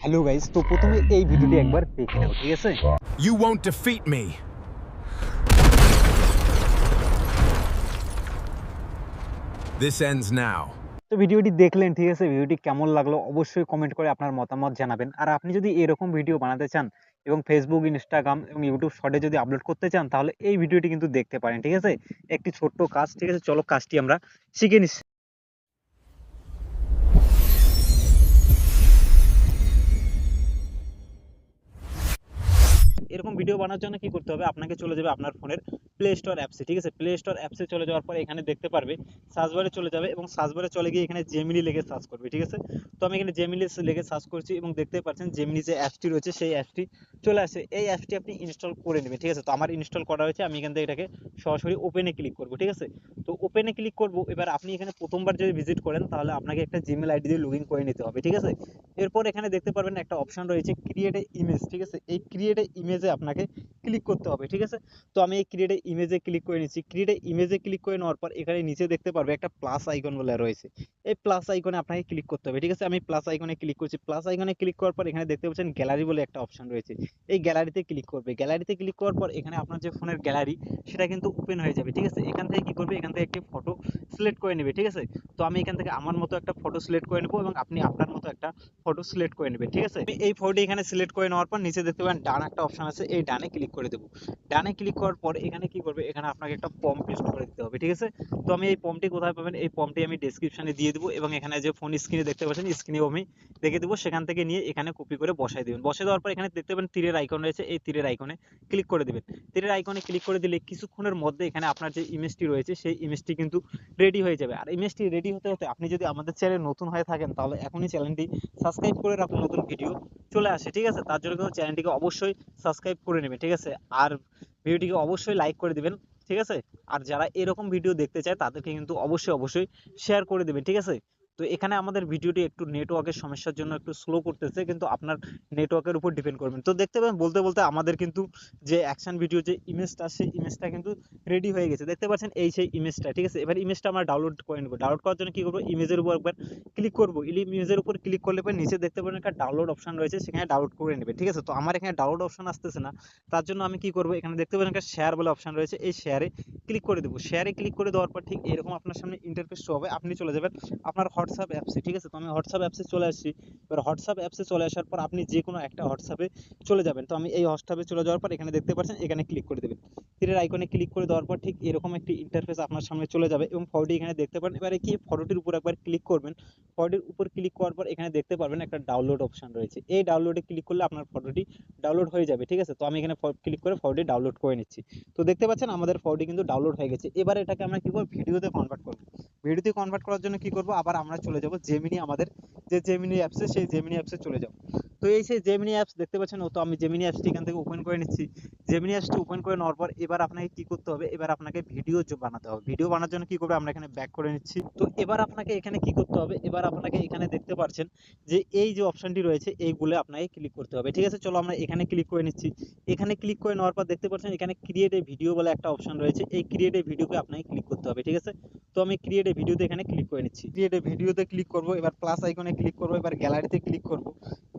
Hello guys, তো প্রথমে এই ভিডিওটি একবার দেখে নাও, ঠিক আছে? You won't defeat me. This ends now. তো ভিডিওটি দেখলেন, ঠিক আছে? ভিডিওটি কেমন লাগলো অবশ্যই কমেন্ট করে আপনার মতামত জানাবেন। আর আপনি যদি এরকম ভিডিও বানাতে চান এবং ফেসবুক, ইনস্টাগ্রাম এবং ইউটিউব শর্টে যদি আপলোড করতে চান, তাহলে এই ভিডিওটি কিন্তু দেখতে পারেন, ঠিক আছে? একটি ছোট্ট কাজ, ঠিক আছে? চলো কাজটি আমরা শিখে নিচ্ছি। এরকম ভিডিও বানানোর জন্য কি করতে হবে, আপনাকে চলে যাবে আপনার ফোনের প্লে স্টোর অ্যাপসে, ঠিক আছে? প্লে স্টোর অ্যাপসে চলে যাওয়ার পর এখানে দেখতে পারবে সার্চ বারে চলে যাবে এবং সার্চ বারে চলে গিয়ে এখানে জেমিনি লিখে সার্চ করবে, ঠিক আছে? তো আমি এখানে জেমিনি লিখে সার্চ করছি এবং দেখতে পাচ্ছেন জেমিনি যে অ্যাপসটি রয়েছে সেই অ্যাপসটি চলে আসে। এই অ্যাপসটি আপনি ইনস্টল করে নেবেন, ঠিক আছে? তো আমার ইনস্টল করা হয়েছে, আমি এখান থেকে এটাকে সরাসরি ওপেনে ক্লিক করব, ঠিক আছে? তো ওপেনে ক্লিক করব। এবার আপনি এখানে প্রথমবার যদি ভিজিট করেন তাহলে আপনাকে একটা জিমেল আইডি দিয়ে লগ ইন করে নিতে হবে, ঠিক আছে? এরপর এখানে দেখতে পারবেন একটা অপশন রয়েছে ক্রিয়েট এ ইমেজ, ঠিক আছে? এই ক্রিয়েট এ ইমেজে আপনাকে ক্লিক করতে হবে, ঠিক আছে? তো আমি এই ক্রিয়েট এ ইমেজে ক্লিক করে নিচ্ছি। ক্রিয়েট এ ইমেজে ক্লিক করে নেওয়ার পর এখানে নিচে দেখতে পারবে একটা প্লাস আইকন বলে রয়েছে। এই প্লাস আইকনে আপনাকে ক্লিক করতে হবে, ঠিক আছে? আমি প্লাস আইকনে ক্লিক করছি। প্লাস আইকনে ক্লিক করার পর এখানে দেখতে পাচ্ছেন গ্যালারি বলে একটা অপশন রয়েছে। এই গ্যালারিতে ক্লিক করবে। গ্যালারিতে ক্লিক করার পর এখানে আপনার যে ফোনের গ্যালারি সেটা কিন্তু ওপেন হয়ে যাবে, ঠিক আছে? এখান থেকে কি করবে, এখান থেকে একটি ফটো সিলেক্ট করে নেবে, ঠিক আছে? তো আমি এখান থেকে আমার মতো একটা ফটো সিলেক্ট করে নেব এবং আপনি আপনার মতো একটা ফটো সিলেক্ট করে নেবেন, ঠিক আছে? আমি এই ফটোটি এখানে সিলেক্ট করে নেওয়ার পর নিচে দেখতে পাবেন ডান একটা অপশন আছে, এই ডানে ক্লিক করে দেবো। ডানে ক্লিক করার পর এখানে কি করবে, এখানে আপনাকে একটা ফর্ম পেস্ট করে দিতে হবে, ঠিক আছে? তো আমি এই ফর্মটি কোথায় পাবেন, এই ফর্মটি আমি ডেসক্রিপশনে দিয়ে দেবো এবং এখানে যে ফোন স্ক্রিনে দেখতে পাচ্ছেন স্ক্রিনেও আমি দেখে দেবো, সেখান থেকে নিয়ে এখানে কপি করে বসাই দেবেন। বসাই দেওয়ার পর এখানে দেখতে পাবেন তীরের আইকন রয়েছে, এই তীরের আইকনে ক্লিক করে দেবেন। তীরের আইকনে ক্লিক করে দিলে কিছুক্ষণের মধ্যে এখানে আপনার যে ইমেজটি রয়েছে সেই ইমেজটি কিন্তু রেডি হয়ে যাবে। আর ইমেজটি রেডি হতে হতে আপনি যদি আমাদের চ্যানেলে নতুন হয়ে থাকেন তাহলে এখনই চ্যানেলটি সাবস্ক্রাইব করে রাখুন, নতুন ভিডিও চলে আসে, ঠিক আছে? তার জন্য কিন্তু চ্যানেলটিকে অবশ্যই সাবস্ক্রাইব করে নেবেন, ঠিক আছে? আর ভিডিওটিকে অবশ্যই লাইক করে দিবেন, ঠিক আছে? আর যারা এরকম ভিডিও দেখতে চায় তাদেরকে কিন্তু অবশ্যই শেয়ার করে দিবেন, ঠিক আছে? তো এখানে আমাদের ভিডিওটি একটু নেটওয়ার্কের সমস্যার জন্য একটু স্লো করতেছে, কিন্তু আপনার নেটওয়ার্কের উপর ডিপেন্ড করবেন। তো দেখতে পাবেন বলতে বলতে আমাদের কিন্তু যে অ্যাকশন ভিডিও যে ইমেজটা, সেই ইমেজটা কিন্তু রেডি হয়ে গেছে। দেখতে পাচ্ছেন এই সেই ইমেজটা, ঠিক আছে? এবার ইমেজটা আমরা ডাউনলোড করে নেব। ডাউনলোড করার জন্য কি করব, ইমেজের উপর একবার ক্লিক করব। ইমেজের উপর ক্লিক করলে পরে নিচে দেখতে পাবেন একটা ডাউনলোড অপশন রয়েছে, সেখানে ডাউনলোড করে নেবেন, ঠিক আছে? তো আমার এখানে ডাউনলোড অপশন আসতেছে না, তার জন্য আমি কি করব, এখানে দেখতে পাবেন একটা শেয়ার বলে অপশন রয়েছে, এই শেয়ারে ক্লিক করে দেবো। শেয়ারে ক্লিক করে দেওয়ার পর ঠিক এরকম আপনার সামনে ইন্টারফেস শো হবে। আপনি চলে যাবেন আপনার হোয়াটসঅ্যাপ অ্যাপসে, ঠিক আছে? তো আমি হোয়াটসঅ্যাপ অ্যাপসে চলে আসছি। এবার হোয়াটসঅ্যাপ অ্যাপসে চলে আসার পর আপনি যে কোনো একটা হোয়াটসঅ্যাপে চলে যাবেন। তো আমি এই হোয়াটসঅ্যাপে চলে যাওয়ার পর এখানে দেখতে পাচ্ছেন এখানে ক্লিক করে দেবেন। তীরের আইকনে ক্লিক করে দেওয়ার পর ঠিক এরকম একটি ইন্টারফেস আপনার সামনে চলে যাবে এবং ফটোটি এখানে দেখতে পারেন। এবারে কি ফটোটির উপর একবার ক্লিক করবেন। ফটোটির উপর ক্লিক করার পর এখানে দেখতে পারবেন একটা ডাউনলোড অপশন রয়েছে। এই ডাউনলোডে ক্লিক করলে আপনার ফটোটি ডাউনলোড হয়ে যাবে, ঠিক আছে? তো আমি এখানে ক্লিক করে ফটোটি ডাউনলোড করে নিচ্ছি। তো দেখতে পাচ্ছেন আমাদের ফটোটি কিন্তু ডাউনলোড হয়ে গেছে। এবার এটাকে আমরা কি করব, ভিডিওতে কনভার্ট করব। ভিডিওতে কনভার্ট করার জন্য কি করব, আবার আমরা চলে যাব জেমিনি, আমাদের যে জেমিনি অ্যাপসে, সেই জেমিনি অ্যাপসে চলে যাব। তো এই সেই জেমিনি অ্যাপস দেখতে পাচ্ছেন, তো আমি জেমিনি অ্যাপসটি এখান থেকে ওপেন করে নিচ্ছি। জেমিনি অ্যাপসটি ওপেন করে নেওয়ার পর এবার আপনাকে কি করতে হবে, এবার আপনাকে ভিডিও বানাতে হবে। ভিডিও বানানোর জন্য কি করবে, আমরা এখানে ব্যাক করে নিচ্ছি। তো এবার আপনাকে এখানে কি করতে হবে, এবার আপনাকে এখানে দেখতে পাচ্ছেন যে এই যে অপশনটি রয়েছে এইগুলো আপনাকে ক্লিক করতে হবে, ঠিক আছে? চলো আমরা এখানে ক্লিক করে নিচ্ছি। এখানে ক্লিক করে নেওয়ার পর দেখতে পাচ্ছেন এখানে ক্রিয়েট এ ভিডিও বলে একটা অপশন রয়েছে, এই ক্রিয়েট এ ভিডিওকে আপনাকে ক্লিক করতে হবে, ঠিক আছে? তো আমি ক্রিয়েট এ ভিডিওতে এখানে ক্লিক করে নিচ্ছি। ক্রিয়েট এ ভিডিওতে ক্লিক করব, এবার প্লাস আইকনে ক্লিক করব, এবার গ্যালারিতে ক্লিক করব।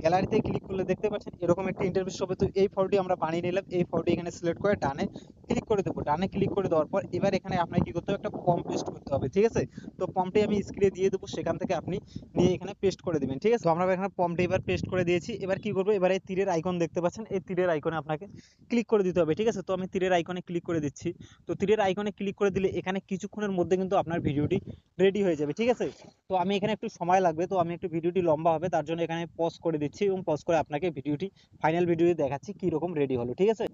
গ্যালারিতে ক্লিক করলে দেখতে পাচ্ছেন এরকম একটা ইন্টারফেস হবে। তো এই ফটোটি আমরা বানিয়ে নিলাম। এই ফটোটি এখানে সিলেক্ট করে ডানে ক্লিক করে দেবো। ডানে ক্লিক করে দেওয়ার পর এবার এখানে আপনাকে কি করতে হবে, একটা ফর্ম পেস্ট করতে হবে, ঠিক আছে? তো ফর্মটি আমি স্ক্রিনে দিয়ে দেবো, সেখান থেকে আপনি নিয়ে এখানে পেস্ট করে দিবেন, ঠিক আছে? তো আমরা এখানে ফর্মটি এবার পেস্ট করে দিয়েছি। এবার কি করবো, এবার এই তীরের আইকন দেখতে পাচ্ছেন, এই তীরের আইকনে আপনাকে ক্লিক করে দিতে হবে, ঠিক আছে? তো আমি তীরের আইকনে ক্লিক করে দিচ্ছি। তো তীরের আইকনে ক্লিক করে দিলে এখানে কিছুক্ষণের মধ্যে কিন্তু আপনার ভিডিওটি রেডি হয়ে যাবে, ঠিক আছে? তো আমি এখানে একটু সময় লাগবে, তো আমি একটু ভিডিওটি লম্বা হবে তার জন্য এখানে পজ করে দিচ্ছি এবং পজ করে আপনাকে ভিডিওটি ফাইনাল ভিডিওতে দেখাচ্ছি কি রকম রেডি হলো, ঠিক আছে?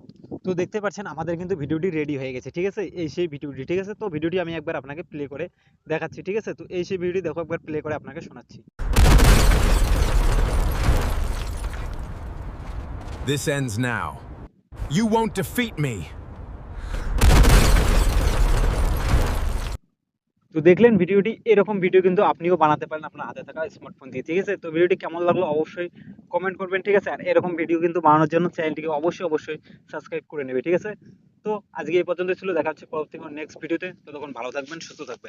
তো দেখতে পাচ্ছেন আমাদের কিন্তু ভিডিওটি রেডি হয়ে গেছে, ঠিক আছে? এই সেই ভিডিওটি, ঠিক আছে? তো ভিডিওটি আমি একবার আপনাকে প্লে করে দেখাচ্ছি, ঠিক আছে? তো এই সেই ভিডিওটি দেখো, একবার প্লে করে আপনাকে শোনাচ্ছি। This ends now. You won't defeat me. তো দেখলেন ভিডিওটি, এরকম ভিডিও কিন্তু আপনিও বানাতে পারেন আপনার হাতে থাকা স্মার্টফোন দিয়ে, ঠিক আছে? তো ভিডিওটি কেমন লাগলো অবশ্যই কমেন্ট করবেন, ঠিক আছে? আর এরকম ভিডিও কিন্তু বানানোর জন্য চ্যানেলটিকে অবশ্যই সাবস্ক্রাইব করে নেবে, ঠিক আছে? তো আজকে এই পর্যন্ত ছিল, দেখা হচ্ছে পরবর্তী কোনো নেক্সট ভিডিওতে। ততক্ষণ ভালো থাকবেন, সুস্থ থাকবেন।